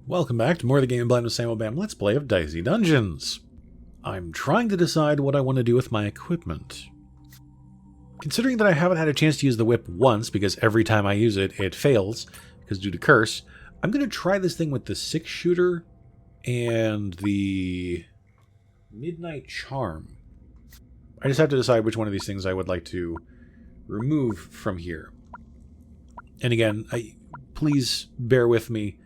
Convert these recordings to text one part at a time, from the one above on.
Welcome back to more of the Game Blind with SammoBam Let's Play of Dicey Dungeons. I'm trying to decide what I want to do with my equipment. Considering that I haven't had a chance to use the whip once, because every time I use it, it fails, because due to curse, I'm going to try this thing with the 6-shooter and the Midnight Charm. I just have to decide which one of these things I would like to remove from here. And again, please bear with me.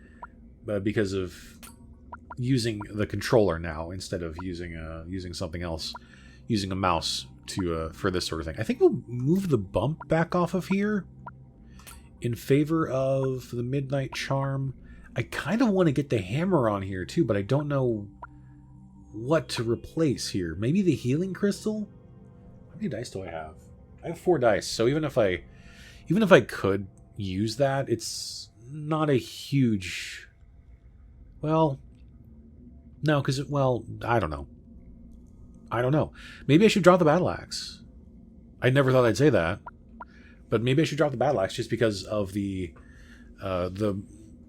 Because of using the controller now instead of using something else, using a mouse to for this sort of thing. I think we'll move the bump back off of here in favor of the Midnight Charm. I kind of want to get the hammer on here too, but I don't know what to replace here. Maybe the healing crystal? How many dice do I have? I have 4 dice, so even if I could use that, it's not a huge... Well, no, because, well, I don't know. Maybe I should drop the battle axe. I never thought I'd say that. But maybe I should drop the battle axe just because of the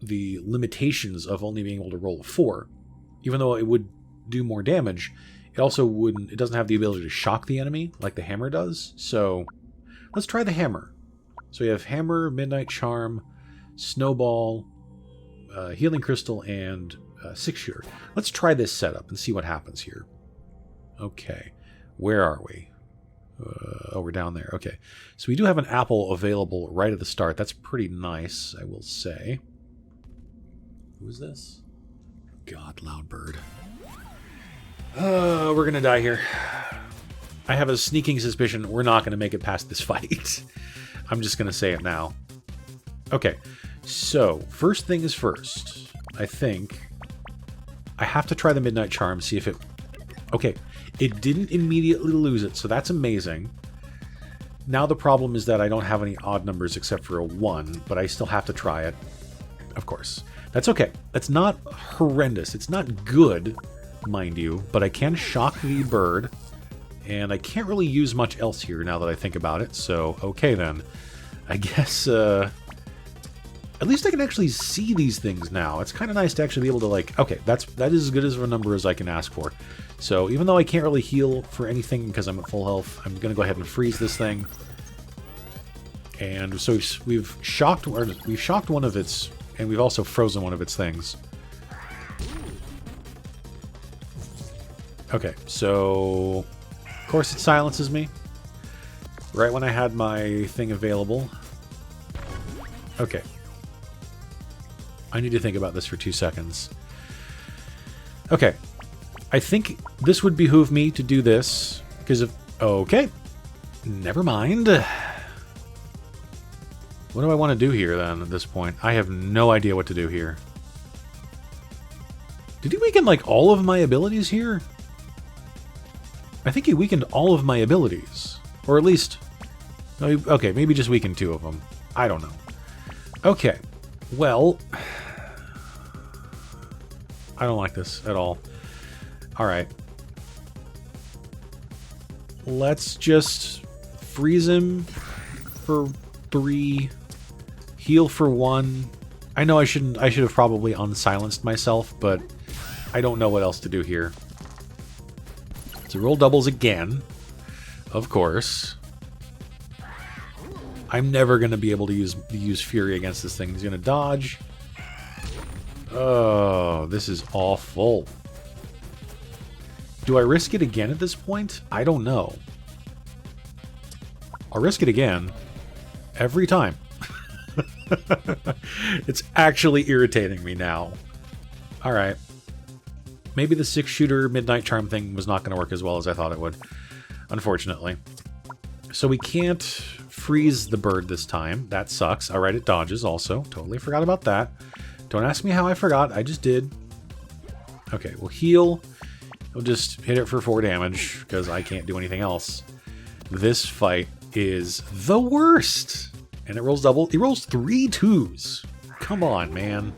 limitations of only being able to roll a 4. Even though it would do more damage, it also wouldn't... It doesn't have the ability to shock the enemy like the hammer does. So, let's try the hammer. So we have hammer, Midnight Charm, Snowball... healing crystal, and 6-shooter. Let's try this setup and see what happens here. Okay, where are we? Oh, we're down there. Okay, so we do have an apple available right at the start. That's pretty nice, I will say. Who is this? God, loud bird. We're gonna die here. I have a sneaking suspicion we're not gonna make it past this fight. I'm just gonna say it now. Okay. So, first thing is first. I think I have to try the Midnight Charm, see if it... Okay, it didn't immediately lose it, so that's amazing. Now the problem is that I don't have any odd numbers except for a 1, but I still have to try it. Of course. That's okay. That's not horrendous. It's not good, mind you, but I can shock the bird, and I can't really use much else here now that I think about it, so okay then. I guess, at least I can actually see these things now. It's kind of nice to actually be able to, like... Okay, that is as good as a number as I can ask for. So, even though I can't really heal for anything because I'm at full health, I'm going to go ahead and freeze this thing. And so we've shocked one of its... And we've also frozen one of its things. Okay, so... Of course it silences me. Right when I had my thing available. Okay. I need to think about this for 2 seconds. Okay. I think this would behoove me to do this. Because of... Okay. Never mind. What do I want to do here, then, at this point? I have no idea what to do here. Did he weaken, like, all of my abilities here? I think he weakened all of my abilities. Or at least... Okay, maybe just weakened 2 of them. I don't know. Okay. Well... I don't like this at all. Alright. Let's just freeze him for 3. Heal for 1. I know I should have probably unsilenced myself, but I don't know what else to do here. So roll doubles again. Of course. I'm never going to be able to use Fury against this thing. He's going to dodge. Oh, this is awful. Do I risk it again at this point? I don't know. I'll risk it again. Every time. It's actually irritating me now. Alright. Maybe the 6-shooter Midnight Charm thing was not going to work as well as I thought it would. Unfortunately. So we can't freeze the bird this time. That sucks. Alright, it dodges also. Totally forgot about that. Don't ask me how I forgot. I just did. Okay, we'll heal. We'll just hit it for 4 damage, because I can't do anything else. This fight is the worst. And it rolls double. It rolls 3 2s. Come on, man.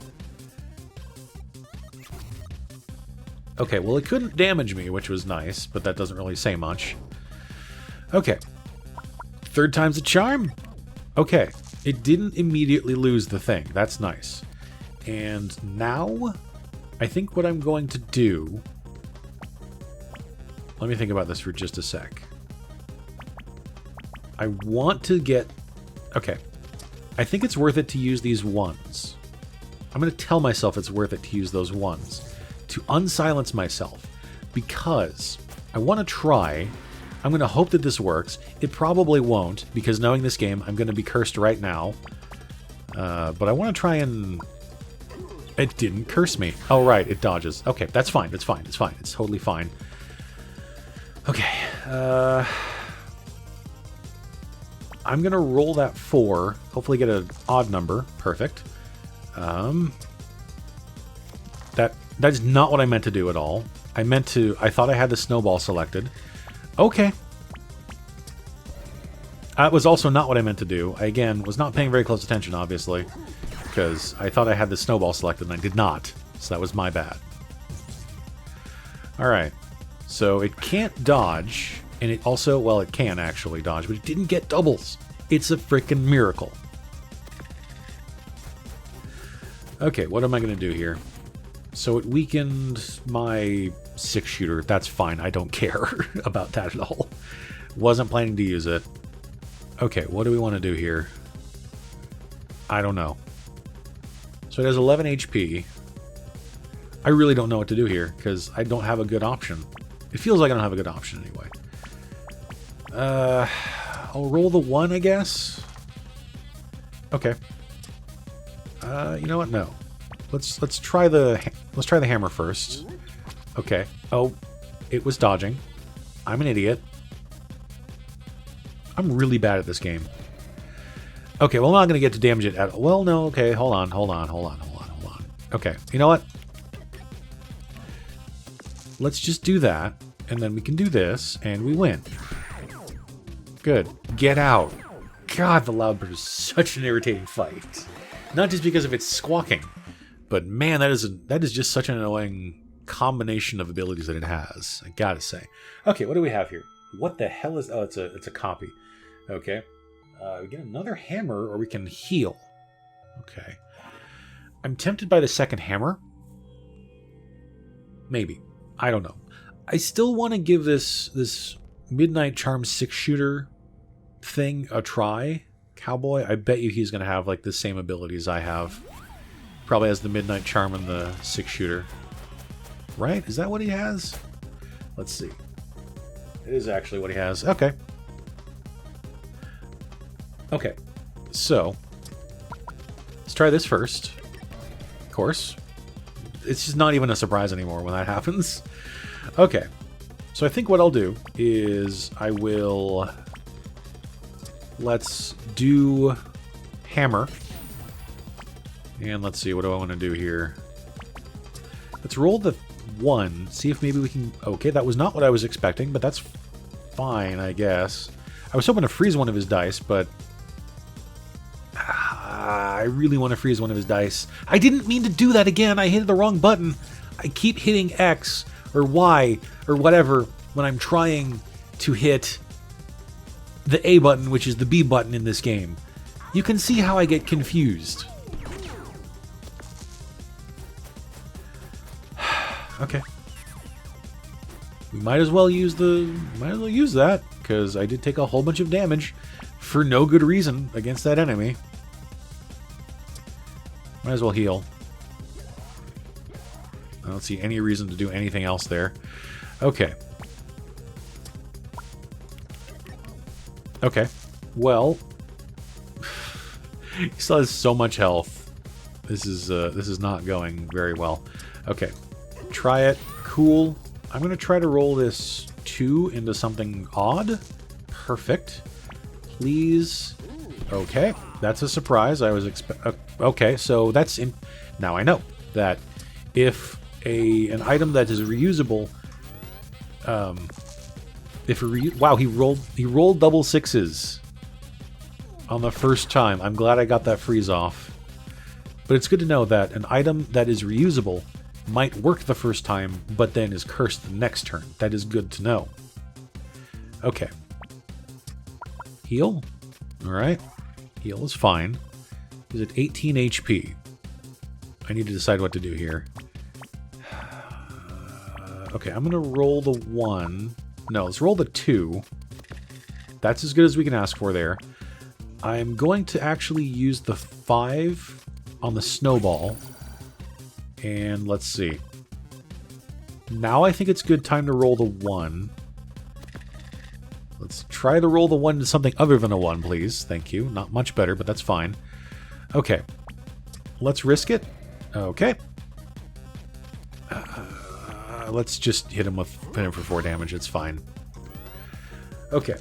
Okay, well, it couldn't damage me, which was nice, but that doesn't really say much. Okay. 3rd time's a charm. Okay. It didn't immediately lose the thing. That's nice. And now, I think what I'm going to do... Let me think about this for just a sec. I want to get... Okay. I think it's worth it to use these ones. I'm going to tell myself it's worth it to use those ones. To unsilence myself. Because I want to try... I'm going to hope that this works. It probably won't, because knowing this game, I'm going to be cursed right now. But I want to try and... It didn't curse me. Oh, right, it dodges. Okay, that's fine, that's fine, it's fine. It's totally fine. Okay, I'm going to roll that 4. Hopefully get an odd number. Perfect. That's not what I meant to do at all. I thought I had the snowball selected. Okay. That was also not what I meant to do. I, again, was not paying very close attention, obviously, because I thought I had the snowball selected, and I did not. So that was my bad. Alright. So it can't dodge, and it also, well, it can actually dodge, but it didn't get doubles. It's a freaking miracle. Okay, what am I going to do here? So it weakened my 6-shooter. That's fine. I don't care about that at all. Wasn't planning to use it. Okay, what do we want to do here? I don't know. So it has 11 HP. I really don't know what to do here, because I don't have a good option. It feels like I don't have a good option anyway. I'll roll the 1, I guess. Okay. You know what? No. Let's try the hammer first. Okay. Oh, it was dodging. I'm an idiot. I'm really bad at this game. Okay, well, I'm not going to get to damage it at all. Well, no, okay, hold on. Okay, you know what? Let's just do that, and then we can do this, and we win. Good. Get out. God, the Loudbird is such an irritating fight. Not just because of its squawking, but man, that is just such an annoying combination of abilities that it has. I gotta say. Okay, what do we have here? What the hell is... Oh, it's a copy. Okay. We get another hammer, or we can heal. Okay. I'm tempted by the second hammer. Maybe. I don't know. I still want to give this Midnight Charm 6-shooter thing a try. Cowboy, I bet you he's going to have like the same abilities I have. Probably has the Midnight Charm and the 6-shooter. Right? Is that what he has? Let's see. It is actually what he has. Okay. Okay. So, let's try this first. Of course. It's just not even a surprise anymore when that happens. Okay. So I think what I'll do is I will... Let's do hammer. And let's see, what do I want to do here? Let's roll the 1. See if maybe we can... Okay, that was not what I was expecting, but that's fine, I guess. I was hoping to freeze one of his dice, but... I really want to freeze one of his dice. I didn't mean to do that again. I hit the wrong button. I keep hitting X or Y or whatever when I'm trying to hit the A button, which is the B button in this game. You can see how I get confused. Okay. We might as well use that, because I did take a whole bunch of damage for no good reason against that enemy. Might as well heal. I don't see any reason to do anything else there. Okay. Okay. Well, he still has so much health. This is not going very well. Okay. Try it. Cool. I'm going to try to roll this 2 into something odd. Perfect. Please. Okay. That's a surprise. I was okay, so that's in... Now I know that if an item that is reusable... Wow, he rolled double 6s on the first time. I'm glad I got that freeze off. But it's good to know that an item that is reusable might work the first time, but then is cursed the next turn. That is good to know. Okay. Heal. Alright. Heal is fine. He's at 18 HP. I need to decide what to do here. Okay, I'm going to roll the 1. No, let's roll the 2. That's as good as we can ask for there. I'm going to actually use the 5 on the snowball. And let's see. Now I think it's good time to roll the 1. Let's try to roll the 1 to something other than a 1, please. Thank you. Not much better, but that's fine. Okay. Let's risk it. Okay. Let's just hit him for 4 damage. It's fine. Okay.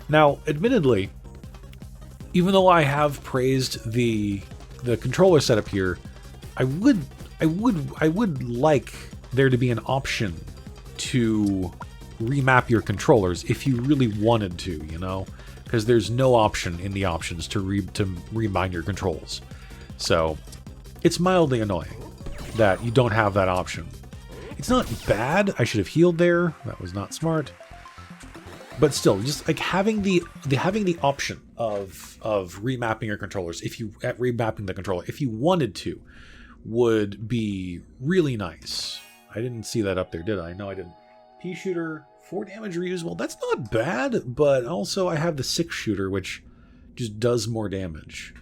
Now, admittedly, even though I have praised the controller setup here, I would like there to be an option to remap your controllers if you really wanted to, you know, because there's no option in the options to rebind your controls. So it's mildly annoying that you don't have that option. It's not bad. I should have healed there. That was not smart. But still, just like having the option of remapping your controllers, remapping the controller, if you wanted to, would be really nice. I didn't see that up there, did I? No, I didn't. Pea shooter, 4 damage reusable. That's not bad, but also I have the 6 shooter, which just does more damage.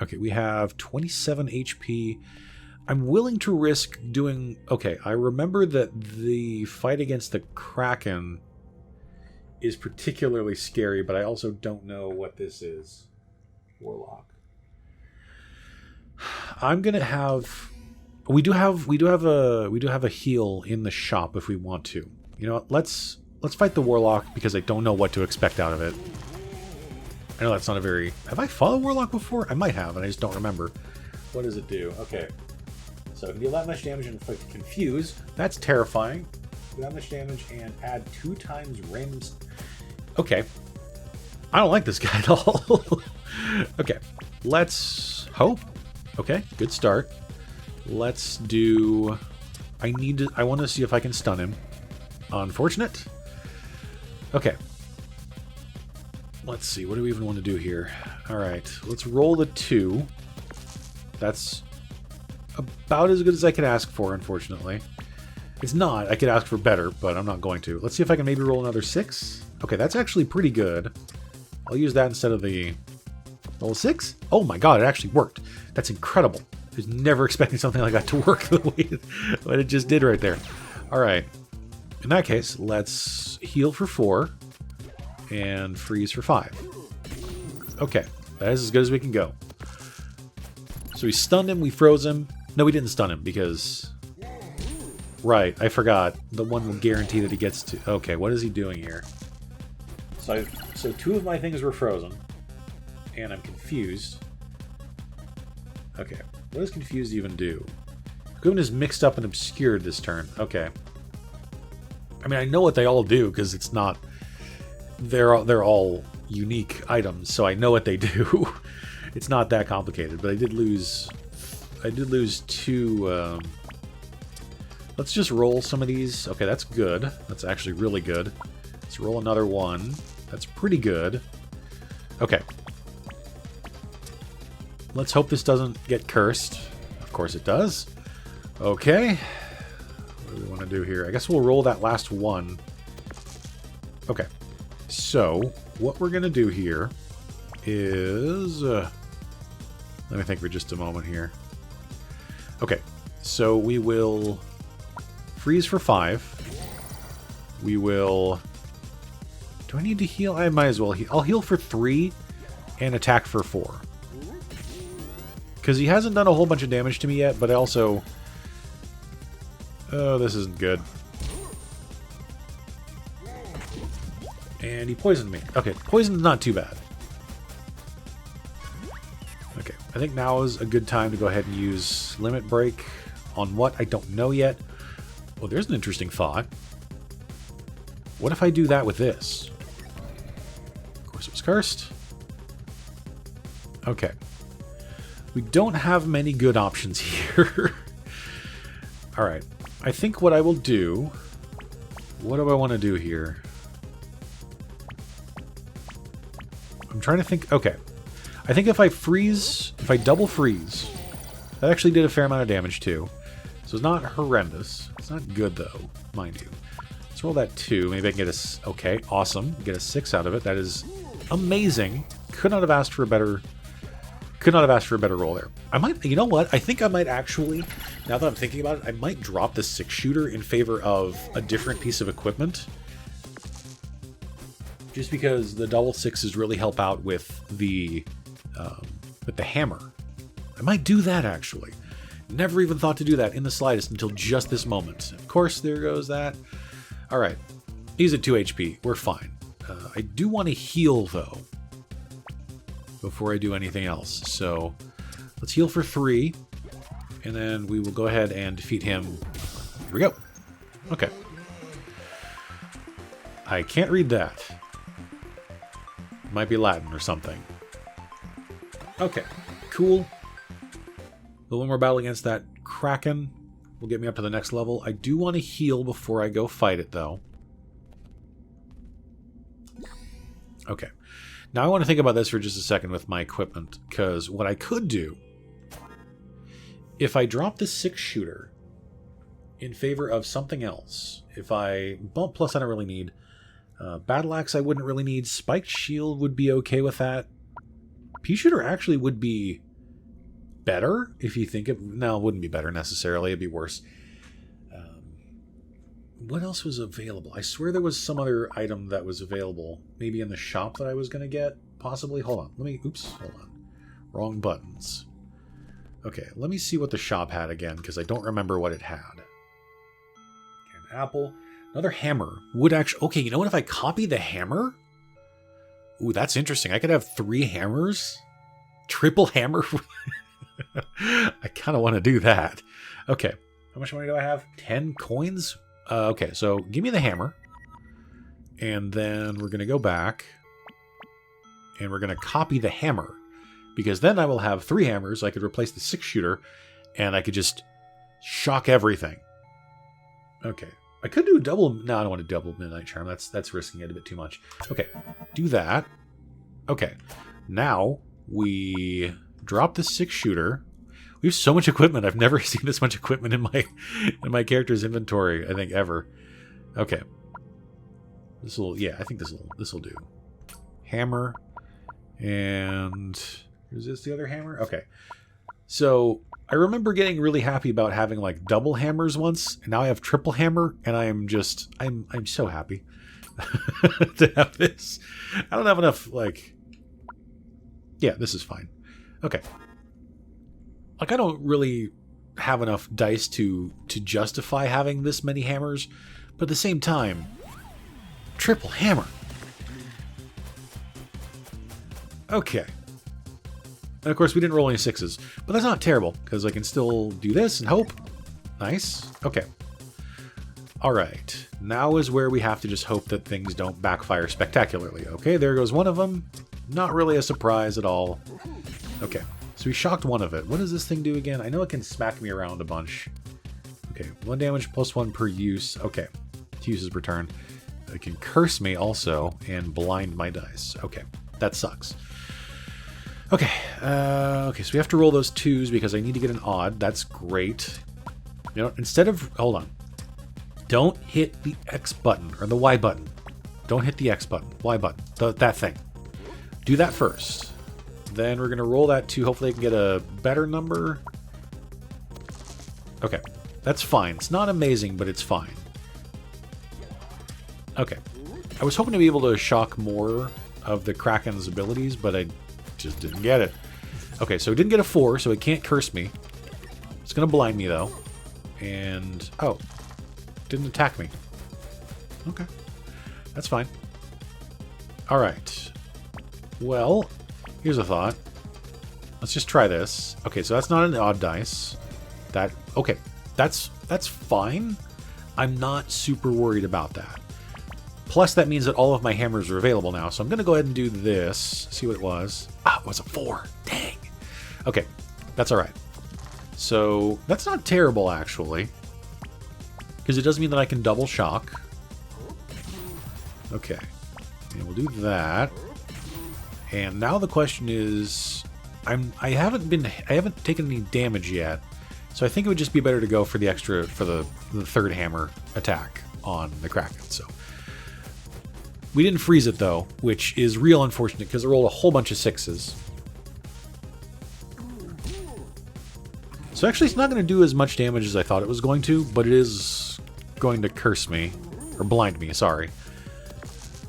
Okay, we have 27 HP. I'm willing to risk doing... Okay, I remember that the fight against the Kraken is particularly scary, but I also don't know what this is. Warlock. I'm gonna have... We do have a heal in the shop if we want to. You know what? Let's fight the Warlock because I don't know what to expect out of it. I know that's not a very... Have I fought a Warlock before? I might have, and I just don't remember. What does it do? Okay. So it can deal that much damage and inflict Confuse. That's terrifying. Do that much damage and add 2 times random... Okay. I don't like this guy at all. Okay. Let's hope. Okay, good start. Let's do... I want to see if I can stun him. Unfortunate. Okay. Let's see, what do we even want to do here? Alright, let's roll the 2. That's about as good as I could ask for, unfortunately. It's not. I could ask for better, but I'm not going to. Let's see if I can maybe roll another 6. Okay, that's actually pretty good. I'll use that instead of the... Roll 6? Oh my god, it actually worked. That's incredible. I was never expecting something like that to work the way it just did right there. Alright. In that case, let's heal for 4 and freeze for 5. Okay, that is as good as we can go. So we stunned him, we froze him. No, we didn't stun him because... Right, I forgot. The one will guarantee that he gets to... Okay, what is he doing here? So 2 of my things were frozen. And I'm confused. Okay, what does confused even do? Equipment is mixed up and obscured this turn. Okay. I mean, I know what they all do because it's not... They're all unique items, so I know what they do. It's not that complicated, but I did lose 2... Let's just roll some of these. Okay, that's good. That's actually really good. Let's roll another one. That's pretty good. Okay. Let's hope this doesn't get cursed. Of course it does. Okay. What do we want to do here? I guess we'll roll that last one. Okay. So, what we're going to do here is... let me think for just a moment here. Okay. So, we will freeze for 5. We will... Do I need to heal? I might as well heal. I'll heal for 3 and attack for 4. Because he hasn't done a whole bunch of damage to me yet, but also... Oh, this isn't good. And he poisoned me. Okay, poison's not too bad. Okay, I think now is a good time to go ahead and use Limit Break on what? I don't know yet. Well, there's an interesting thought. What if I do that with this? Of course it was cursed. Okay. We don't have many good options here. Alright. I think what I will do... What do I want to do here? I'm trying to think... Okay. I think if I freeze... If I double freeze... That actually did a fair amount of damage too. So it's not horrendous. It's not good though, mind you. Let's roll that 2. Maybe I can get a... Okay, awesome. Get a 6 out of it. That is amazing. Could not have asked for a better... Could not have asked for a better roll there. I might... You know what? I think I might actually... Now that I'm thinking about it, I might drop the 6-shooter in favor of a different piece of equipment. Just because the double 6s really help out with the hammer. I might do that, actually. Never even thought to do that in the slightest until just this moment. Of course, there goes that. Alright. He's at 2 HP. We're fine. I do want to heal, though, before I do anything else. So, let's heal for 3. And then we will go ahead and defeat him. Here we go. Okay. I can't read that. Might be Latin or something. Okay. Cool. The one more battle against that Kraken will get me up to the next level. I do want to heal before I go fight it, though. Okay. Now I want to think about this for just a second with my equipment, because what I could do, if I drop the 6-shooter in favor of something else, if I... Bump plus I don't really need. Battle Axe I wouldn't really need. Spiked Shield would be okay with that. Pea-shooter actually would be better, if you think it... No, it wouldn't be better necessarily. It'd be worse. What else was available? I swear there was some other item that was available. Maybe in the shop that I was going to get. Possibly. Hold on. Let me... Oops. Hold on. Wrong buttons. Okay. Let me see what the shop had again, because I don't remember what it had. An apple. Another hammer. Would actually... Okay, you know what? If I copy the hammer... Ooh, that's interesting. I could have 3 hammers? Triple hammer? I kind of want to do that. Okay. How much money do I have? 10 coins? Okay, so give me the hammer. And then we're going to go back. And we're going to copy the hammer. Because then I will have 3 hammers. I could replace the 6-shooter. And I could just shock everything. Okay. I could do a double... No, I don't want to double Midnight Charm. That's risking it a bit too much. Okay. Do that. Okay. Now, we drop the 6-shooter. We have so much equipment. I've never seen this much equipment in my character's inventory, I think, ever. Okay. This will... Yeah, I think this will do. Hammer. And... Is this the other hammer? Okay. So... I remember getting really happy about having like double hammers once, and now I have triple hammer, and I am just I'm so happy to have this. I don't have enough like yeah, this is fine. Okay. Like I don't really have enough dice to justify having this many hammers, but at the same time, triple hammer. Okay. And of course, we didn't roll any 6s. But that's not terrible, because I can still do this and hope. Nice. Okay. Alright. Now is where we have to just hope that things don't backfire spectacularly. Okay, there goes one of them. Not really a surprise at all. Okay. So we shocked one of it. What does this thing do again? I know it can smack me around a bunch. Okay. 1 damage plus 1 per use. Okay. 2 uses per turn. It can curse me also and blind my dice. Okay. That sucks. Okay, okay, so we have to roll those 2s because I need to get an odd. That's great. You know, instead of... Hold on. Don't hit the X button, or the Y button. Don't hit the X button. Y button. That thing. Do that first. Then we're going to roll that 2. Hopefully I can get a better number. Okay, that's fine. It's not amazing, but it's fine. Okay. I was hoping to be able to shock more of the Kraken's abilities, but I... just didn't get it. Okay, so it didn't get a 4, so it can't curse me. It's going to blind me, though. And... Oh. Didn't attack me. Okay. That's fine. Alright. Well, here's a thought. Let's just try this. Okay, so that's not an odd dice. That... Okay. That's fine. I'm not super worried about that. Plus, that means that all of my hammers are available now. So I'm going to go ahead and do this. See what it was. Ah, it was a 4. Dang. Okay. That's all right. So that's not terrible, actually. Because it does mean that I can double shock. Okay. And we'll do that. And now the question is... I haven't taken any damage yet, so I think it would just be better to go for the extra for the third hammer attack on the Kraken. So we didn't freeze it though, which is real unfortunate because it rolled a whole bunch of 6s. So actually it's not going to do as much damage as I thought it was going to, but it is going to curse me. Or blind me, sorry.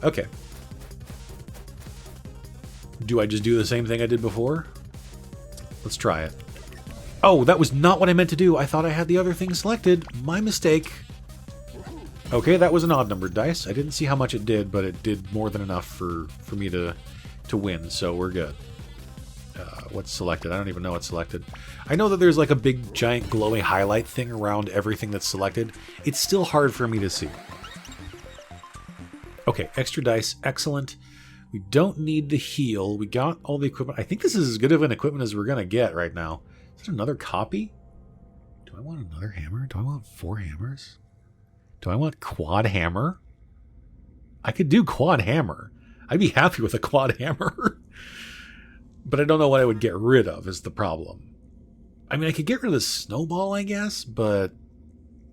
Okay. Do I just do the same thing I did before? Let's try it. Oh, that was not what I meant to do. I thought I had the other thing selected. My mistake. Okay, that was an odd numbered dice. I didn't see how much it did, but it did more than enough for me to win, so we're good. What's selected? I don't even know what's selected. I know that there's like a big giant glowing highlight thing around everything that's selected. It's still hard for me to see. Okay, extra dice, excellent. We don't need the heal. We got all the equipment. I think this is as good of an equipment as we're going to get right now. Is it another copy? Do I want another hammer? Do I want 4 hammers? Do I want quad hammer? I could do quad hammer. I'd be happy with a quad hammer. But I don't know what I would get rid of is the problem. I mean, I could get rid of the snowball, I guess, but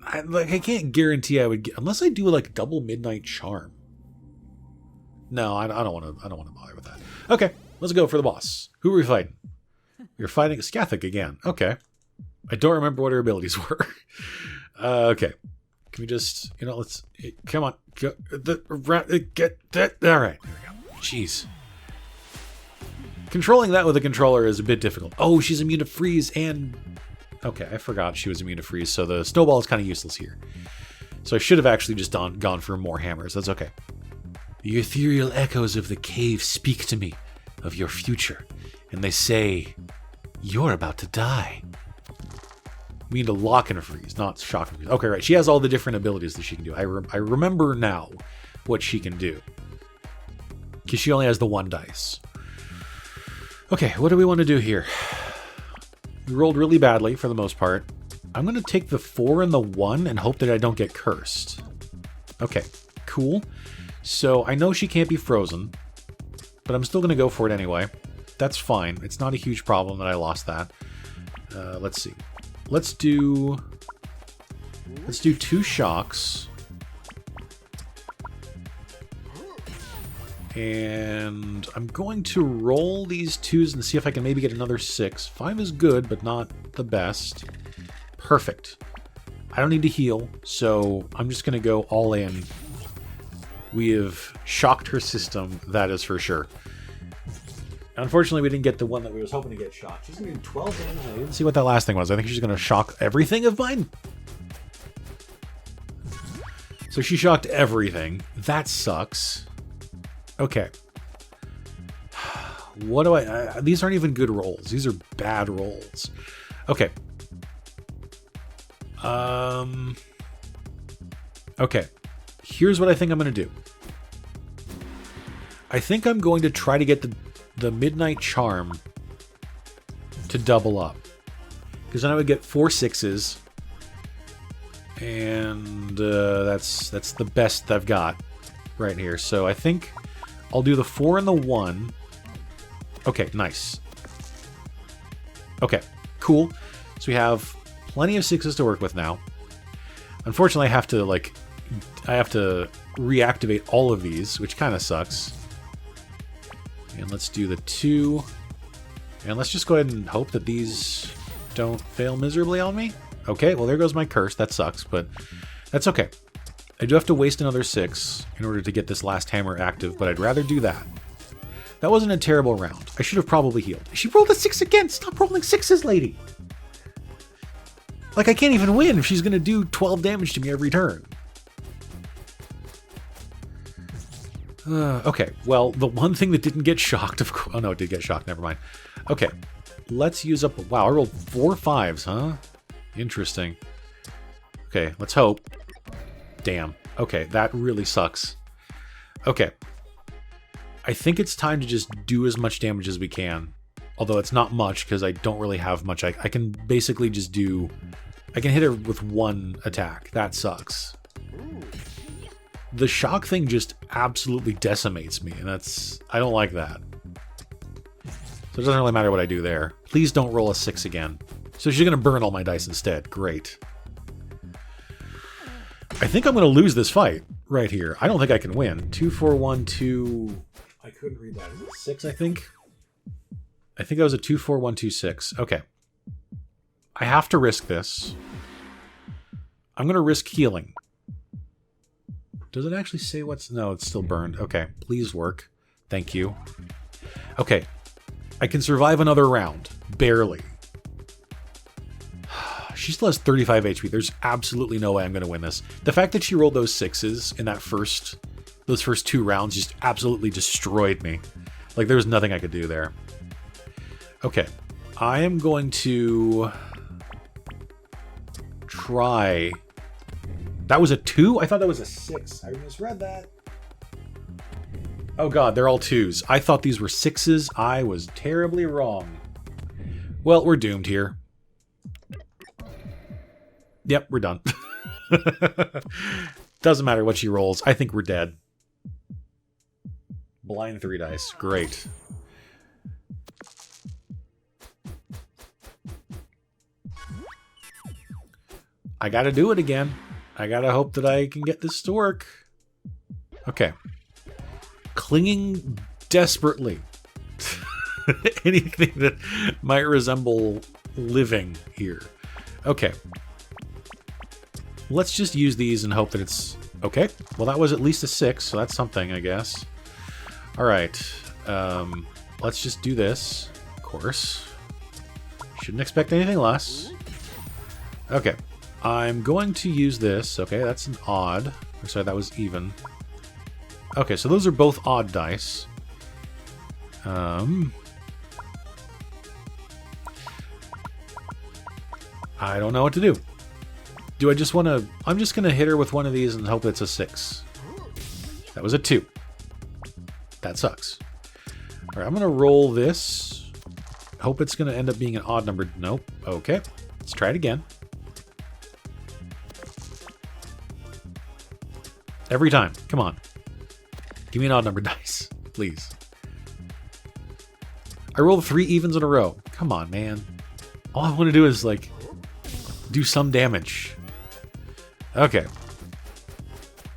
I can't guarantee I would get, unless I do like double midnight charm. No, I don't want to bother with that. Okay, let's go for the boss. Who are we fighting? We're fighting Skathik again. Okay. I don't remember what her abilities were. Okay. Can we just, let's, come on. Get that. All right. There we go. Jeez. Controlling that with a controller is a bit difficult. Oh, she's immune to freeze and... Okay, I forgot she was immune to freeze, so the snowball is kind of useless here. So I should have actually just gone for more hammers. That's okay. The ethereal echoes of the cave speak to me of your future, and they say, you're about to die. We need to lock and freeze, not shock and freeze. Okay, right. She has all the different abilities that she can do. I remember now what she can do. Because she only has the 1 dice. Okay, what do we want to do here? We rolled really badly for the most part. I'm going to take the 4 and the 1 and hope that I don't get cursed. Okay, cool. So I know she can't be frozen, but I'm still going to go for it anyway. That's fine. It's not a huge problem that I lost that. Let's see. Let's do 2 shocks. And I'm going to roll these 2s and see if I can maybe get another 6. 5 is good, but not the best. Perfect. I don't need to heal, so I'm just going to go all in. We have shocked her system, that is for sure. Unfortunately, we didn't get the one that we was hoping to get shocked. She's going to do 12 damage. I didn't see what that last thing was. I think she's going to shock everything of mine. So she shocked everything. That sucks. Okay. What do these aren't even good rolls. These are bad rolls. Okay. Okay. Here's what I think I'm going to do. I think I'm going to try to get the Midnight Charm to double up. Because then I would get 4 6s. And that's the best I've got right here. So I think I'll do the 4 and the 1. Okay, nice. Okay, cool. So we have plenty of 6s to work with now. Unfortunately, I have to reactivate all of these, which kind of sucks. And let's do the 2. And let's just go ahead and hope that these don't fail miserably on me. Okay, well there goes my curse. That sucks, but that's okay. I do have to waste another 6 in order to get this last hammer active, but I'd rather do that. That wasn't a terrible round. I should have probably healed. She rolled a 6 again! Stop rolling 6s, lady! Like, I can't even win if she's going to do 12 damage to me every turn. Okay, well, the one thing that didn't get shocked, of course... Oh, no, it did get shocked. Never mind. Okay, let's use up... Wow, I rolled 4 5s, huh? Interesting. Okay, let's hope. Damn. Okay, that really sucks. Okay. I think it's time to just do as much damage as we can. Although it's not much, because I don't really have much. I can basically just do... I can hit her with 1 attack. That sucks. The shock thing just absolutely decimates me, and that's... I don't like that. So it doesn't really matter what I do there. Please don't roll a 6 again. So she's going to burn all my dice instead. Great. I think I'm going to lose this fight right here. I don't think I can win. 2, 4, 1, 2... I couldn't read that. Is it 6, I think? I think that was a 2, 4, 1, 2, 6. Okay. I have to risk this. I'm going to risk healing. Does it actually say what's... No, it's still burned. Okay. Please work. Thank you. Okay. I can survive another round. Barely. She still has 35 HP. There's absolutely no way I'm going to win this. The fact that she rolled those 6s in that those first 2 rounds just absolutely destroyed me. Like, there was nothing I could do there. Okay. I am going to try... That was a 2? I thought that was a 6. I misread that. Oh god, they're all 2s. I thought these were 6s. I was terribly wrong. Well, we're doomed here. Yep, we're done. Doesn't matter what she rolls. I think we're dead. Blind 3 dice. Great. I gotta do it again. I gotta hope that I can get this to work. Okay. Clinging desperately. Anything that might resemble living here. Okay. Let's just use these and hope that it's... Okay. Well, that was at least a 6, so that's something, I guess. Alright. Let's just do this. Of course. Shouldn't expect anything less. Okay. I'm going to use this. Okay, that's an odd. Sorry, that was even. Okay, so those are both odd dice. I don't know what to do. Do I just want to... I'm just going to hit her with one of these and hope it's a 6. That was a 2. That sucks. Alright, I'm going to roll this. Hope it's going to end up being an odd number. Nope. Okay. Let's try it again. Every time. Come on. Give me an odd number dice. Please. I rolled 3 evens in a row. Come on, man. All I want to do is, like, do some damage. Okay.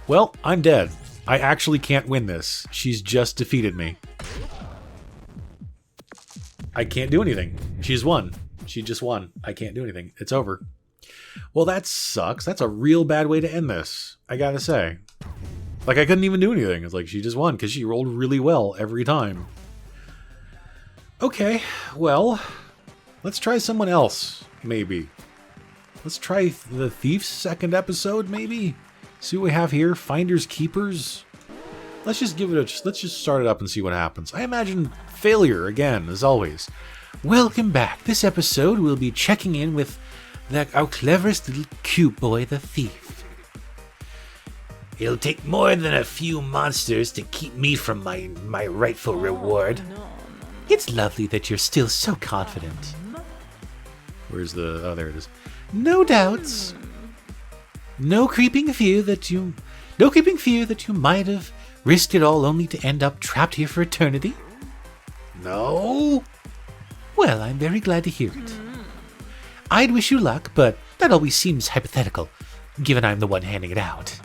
Well, I'm dead. I actually can't win this. She's just defeated me. I can't do anything. She's won. She just won. I can't do anything. It's over. Well, that sucks. That's a real bad way to end this. I gotta say. Like, I couldn't even do anything. It's like, she just won because she rolled really well every time. Okay, well, let's try someone else, maybe. Let's try the Thief's second episode, maybe? See what we have here. Finders Keepers. Let's just give it a... Let's just start it up and see what happens. I imagine failure again, as always. Welcome back. This episode we'll be checking in with our cleverest little cute boy, the Thief. It'll take more than a few monsters to keep me from my rightful reward. It's lovely that you're still so confident. Where's the... Oh, there it is. No doubts. No creeping fear that you might have risked it all only to end up trapped here for eternity. No. Well, I'm very glad to hear it. I'd wish you luck, but that always seems hypothetical, given I'm the one handing it out.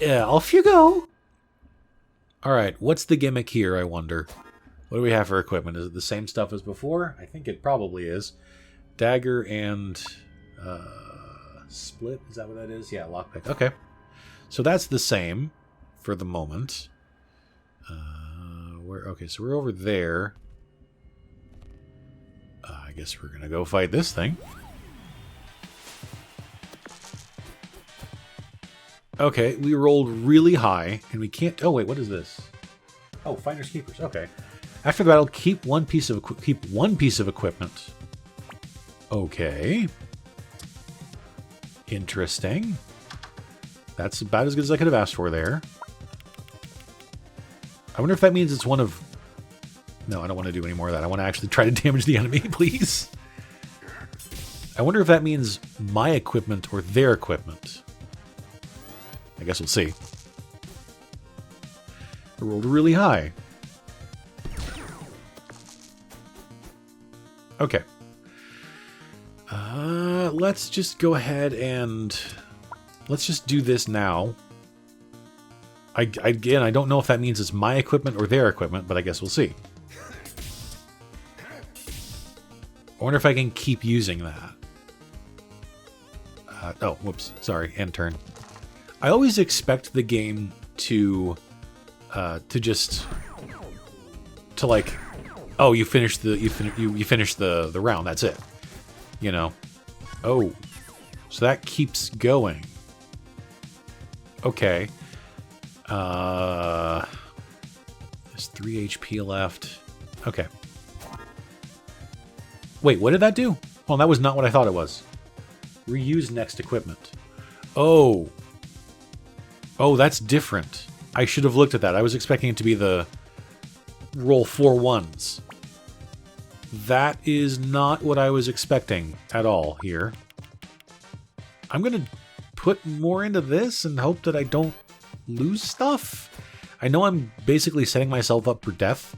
Off you go. Alright, what's the gimmick here, I wonder? What do we have for equipment? Is it the same stuff as before? I think it probably is. Dagger and... split? Is that what that is? Yeah, lockpick. Okay. So that's the same for the moment. Okay, so we're over there. I guess we're gonna go fight this thing. Okay, we rolled really high, and we can't... Oh, wait, what is this? Oh, Finders Keepers. Okay. After the battle, keep one piece of equipment. Okay. Interesting. That's about as good as I could have asked for there. I wonder if that means it's one of... No, I don't want to do any more of that. I want to actually try to damage the enemy, please. I wonder if that means my equipment or their equipment. I guess we'll see. I rolled really high. Okay. Let's just go ahead and let's just do this now. Again, I don't know if that means it's my equipment or their equipment, but I guess we'll see. I wonder if I can keep using that. Oh, whoops. Sorry. End turn. I always expect the game to like, oh, you finished the round. That's it. You know. Oh, so that keeps going. Okay. There's 3 HP left. Okay. Wait, what did that do? Well, that was not what I thought it was. Reuse next equipment. Oh. Oh, that's different. I should have looked at that. I was expecting it to be the roll 4 ones. That is not what I was expecting at all here. I'm going to put more into this and hope that I don't lose stuff. I know I'm basically setting myself up for death.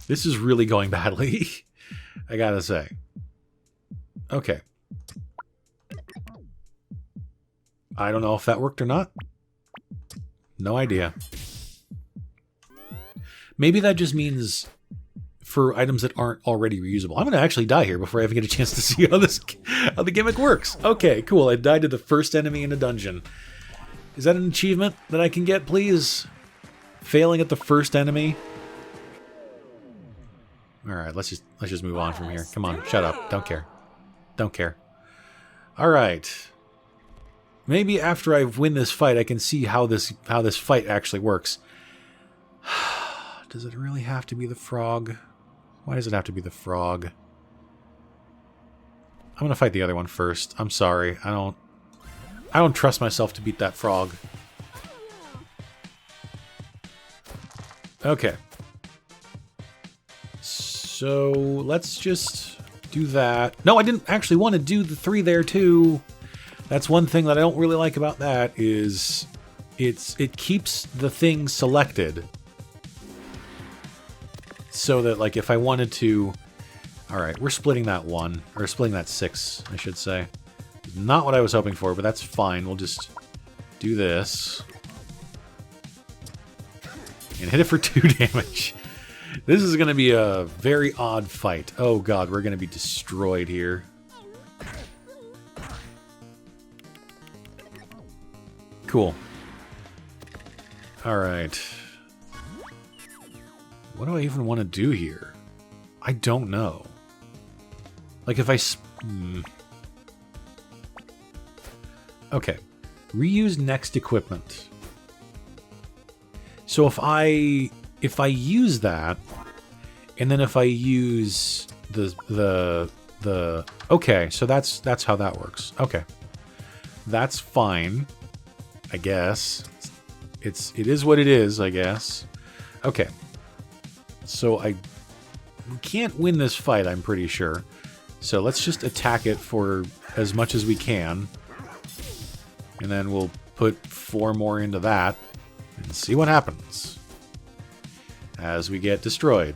This is really going badly, I gotta say. Okay. I don't know if that worked or not. No idea. Maybe that just means for items that aren't already reusable. I'm going to actually die here before I even get a chance to see how the gimmick works. Okay, cool. I died to the first enemy in a dungeon. Is that an achievement that I can get, please? Failing at the first enemy? Alright, let's just move on from here. Come on, shut up. Don't care. Don't care. Alright. Maybe after I win this fight, I can see how this fight actually works. Does it really have to be the frog? Why does it have to be the frog? I'm gonna fight the other one first. I'm sorry. I don't trust myself to beat that frog. Okay. So let's just do that. No, I didn't actually want to do the 3 there too. That's one thing that I don't really like about that is it keeps the thing selected. So that, like, if I wanted to... Alright, we're splitting that 1. Or splitting that 6, I should say. Not what I was hoping for, but that's fine. We'll just do this. And hit it for 2 damage. This is going to be a very odd fight. Oh god, we're going to be destroyed here. Cool. Alright. What do I even want to do here? I don't know. Like if I... Okay. Reuse next equipment. So if I use that, and then if I use the okay, so that's how that works. Okay. That's fine. I guess. It is what it is, I guess. Okay. So we can't win this fight, I'm pretty sure. So let's just attack it for as much as we can. And then we'll put 4 more into that and see what happens as we get destroyed.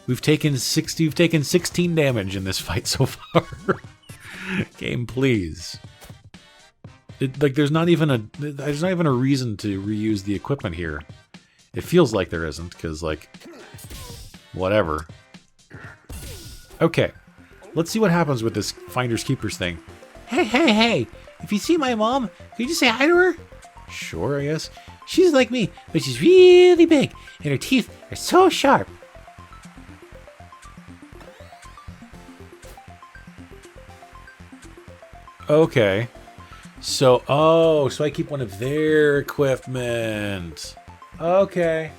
We've taken 16 damage in this fight so far. Game, please. There's not even a reason to reuse the equipment here. It feels like there isn't, because, like, whatever. Okay, let's see what happens with this Finders Keepers thing. Hey! If you see my mom, can you just say hi to her? Sure, I guess. She's like me, but she's really big, and her teeth are so sharp. Okay. So I keep one of their equipment. Okay.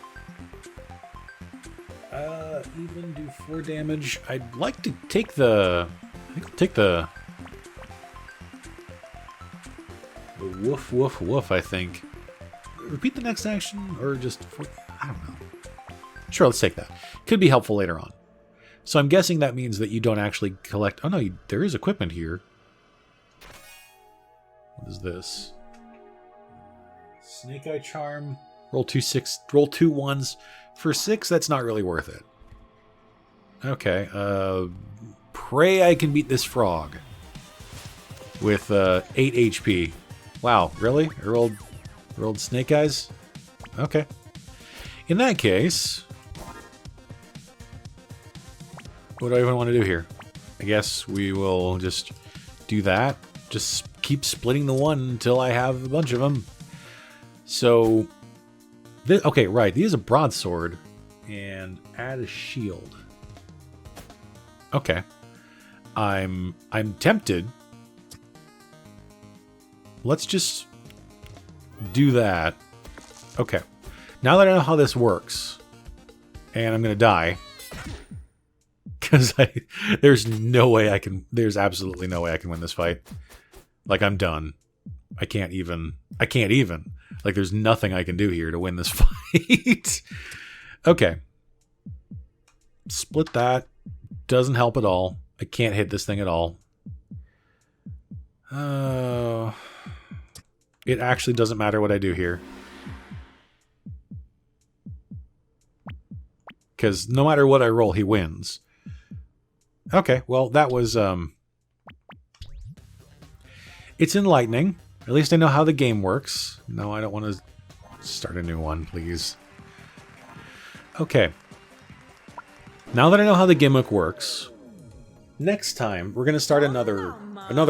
Even do 4 damage. I'd like to take the... I think I'll take the woof, I think. Repeat the next action, or just... I don't know. Sure, let's take that. Could be helpful later on. So I'm guessing that means that you don't actually collect... Oh no, there is equipment here. What is this? Snake Eye Charm. Roll 2 ones. For 6, that's not really worth it. Okay, pray I can beat this frog. With 8 HP. Wow, really? I rolled Snake Eyes? Okay. In that case, what do I even want to do here? I guess we will just do that. Just keep splitting the one until I have a bunch of them. So, okay, right. These a broadsword and add a shield. Okay, I'm tempted. Let's just do that. Okay, now that I know how this works, and I'm gonna die. Because there's no way I can... There's absolutely no way I can win this fight. Like, I'm done. I can't even. Like, there's nothing I can do here to win this fight. Okay. Split that. Doesn't help at all. I can't hit this thing at all. It actually doesn't matter what I do here. Because no matter what I roll, he wins. Okay, well, that was, it's enlightening. At least I know how the game works. No, I don't want to start a new one, please. Okay. Now that I know how the gimmick works, next time we're going to start another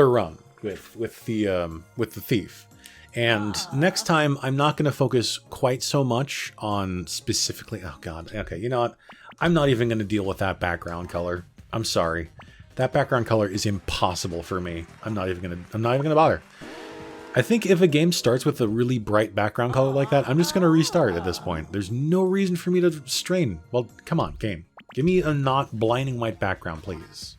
run with the thief. And next time, I'm not going to focus quite so much on specifically... Oh, God. Okay, you know what? I'm not even going to deal with that background color. I'm sorry. That background color is impossible for me. I'm not even gonna bother. I think if a game starts with a really bright background color like that, I'm just gonna restart at this point. There's no reason for me to strain. Well, come on, game. Give me a not blinding white background, please.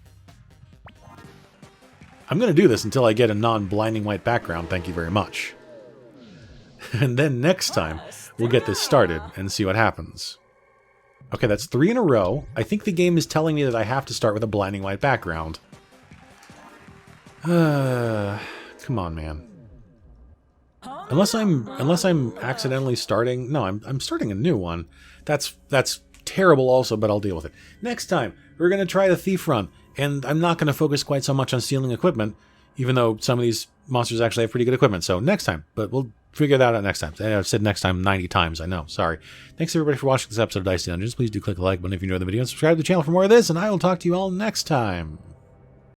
I'm gonna do this until I get a non-blinding white background, thank you very much. And then next time, we'll get this started and see what happens. Okay, that's 3 in a row. I think the game is telling me that I have to start with a blinding white background. Come on, man. Unless I'm accidentally starting... No, I'm starting a new one. That's terrible also, but I'll deal with it. Next time, we're going to try the thief run, and I'm not going to focus quite so much on stealing equipment, even though some of these monsters actually have pretty good equipment. So next time, but we'll figure that out next time. I've said next time 90 times, I know, sorry. Thanks everybody for watching this episode of Dicey Dungeons. Please do click the like button if you enjoyed the video and subscribe to the channel for more of this, and I will talk to you all next time.